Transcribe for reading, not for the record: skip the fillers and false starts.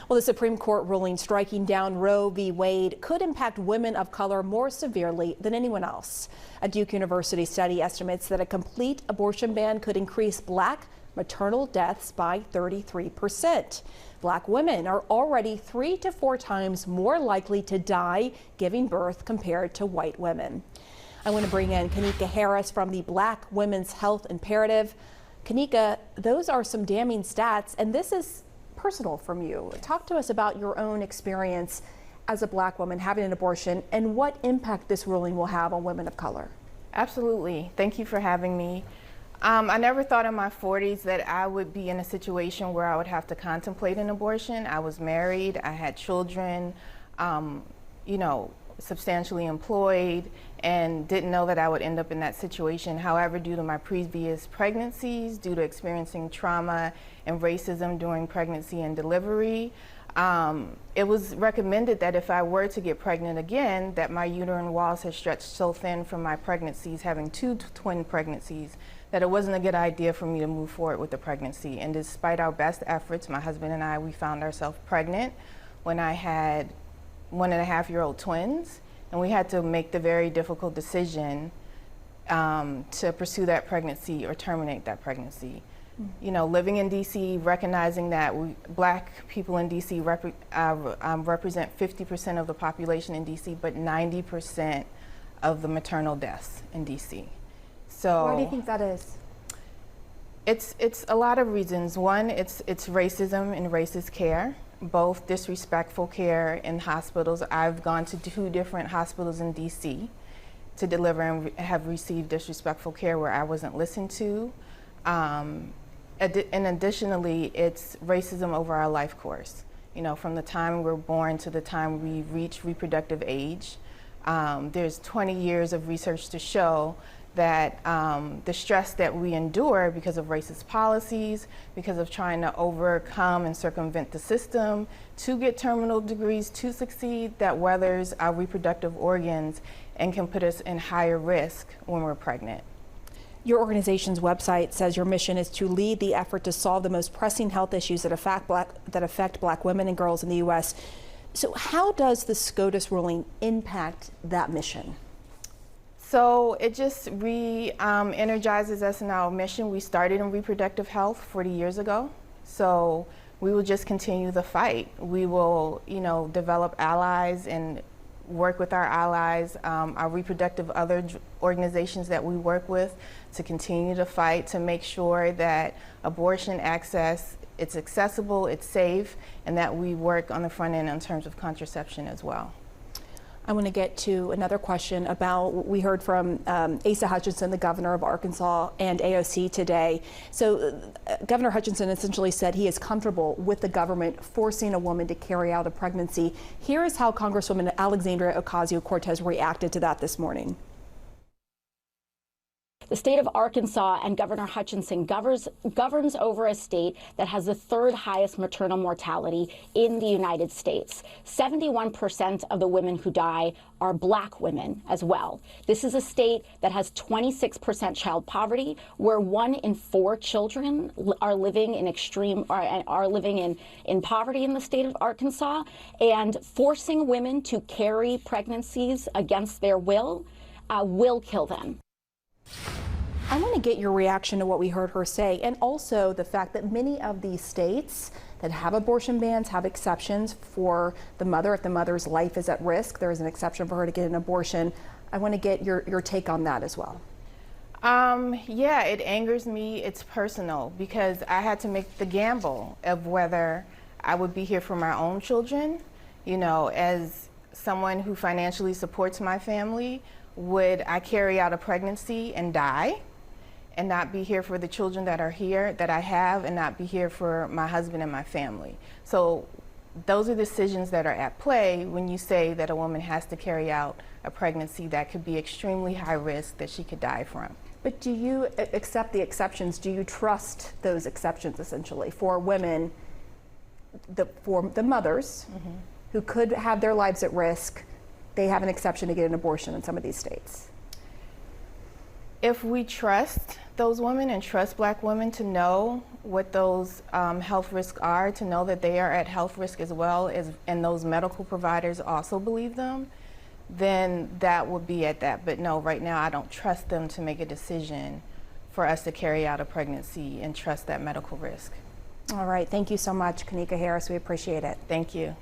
Well, the Supreme Court ruling striking down Roe v. Wade could impact women of color more severely than anyone else. A Duke University study estimates that a complete abortion ban could increase black maternal deaths by 33%. Black women are already 3 to 4 times more likely to die giving birth compared to white women. I want to bring in Kanika Harris from the Black Women's Health Imperative. Kanika, those are some damning stats, and this is personal from you. Talk to us about your own experience as a black woman having an abortion and what impact this ruling will have on women of color. Absolutely. Thank you for having me. I never thought in my 40s that I would be in a situation where I would have to contemplate an abortion. I was married, I had children, substantially employed, and didn't know that I would end up in that situation. However, due to my previous pregnancies, due to experiencing trauma and racism during pregnancy and delivery, it was recommended that if I were to get pregnant again, that my uterine walls had stretched so thin from my pregnancies, having 2 twin pregnancies, that it wasn't a good idea for me to move forward with the pregnancy. And despite our best efforts, my husband and I, we found ourselves pregnant when I had 1.5-year-old twins, and we had to make the very difficult decision to pursue that pregnancy or terminate that pregnancy. You know, living in DC, recognizing that black people in DC represent 50% of the population in DC, but 90% of the maternal deaths in DC. So why do you think that is? It's a lot of reasons. One, it's racism and racist care, both disrespectful care in hospitals. I've gone to 2 different hospitals in DC to deliver and have received disrespectful care where I wasn't listened to. And additionally, it's racism over our life course. You know, from the time we're born to the time we reach reproductive age. There's 20 years of research to show that the stress that we endure because of racist policies, because of trying to overcome and circumvent the system to get terminal degrees to succeed, that weathers our reproductive organs and can put us in higher risk when we're pregnant. Your organization's website says your mission is to lead the effort to solve the most pressing health issues that affect black women and girls in the U.S. So how does the SCOTUS ruling impact that mission? So it just energizes us in our mission. We started in reproductive health 40 years ago. So we will just continue the fight. We will, develop allies and work with our allies, our reproductive other organizations that we work with, to continue to fight to make sure that abortion access, it's accessible, it's safe, and that we work on the front end in terms of contraception as well. I want to get to another question about what we heard from Asa Hutchinson, the governor of Arkansas, and AOC today. So Governor Hutchinson essentially said he is comfortable with the government forcing a woman to carry out a pregnancy. Here is how Congresswoman Alexandria Ocasio-Cortez reacted to that this morning. The state of Arkansas and Governor Hutchinson governs over a state that has the 3rd highest maternal mortality in the United States. 71% of the women who die are black women as well. This is a state that has 26% child poverty, where 1 in 4 children are living in in poverty in the state of Arkansas, and forcing women to carry pregnancies against their will kill them. I want to get your reaction to what we heard her say, and also the fact that many of these states that have abortion bans have exceptions for the mother. If the mother's life is at risk, there is an exception for her to get an abortion. I want to get your take on that as well. Yeah, it angers me. It's personal because I had to make the gamble of whether I would be here for my own children. As someone who financially supports my family, would I carry out a pregnancy and die and not be here for the children that are here, that I have, and not be here for my husband and my family? So those are decisions that are at play when you say that a woman has to carry out a pregnancy that could be extremely high risk that she could die from. But do you accept the exceptions? Do you trust those exceptions essentially for women, for the mothers who could have their lives at risk? They have an exception to get an abortion in some of these states. If we trust those women and trust Black women to know what those health risks are, to know that they are at health risk as well as, and those medical providers also believe them, then that would be at that. But no, right now I don't trust them to make a decision for us to carry out a pregnancy and trust that medical risk. All right, thank you so much, Kanika Harris. We appreciate it. Thank you.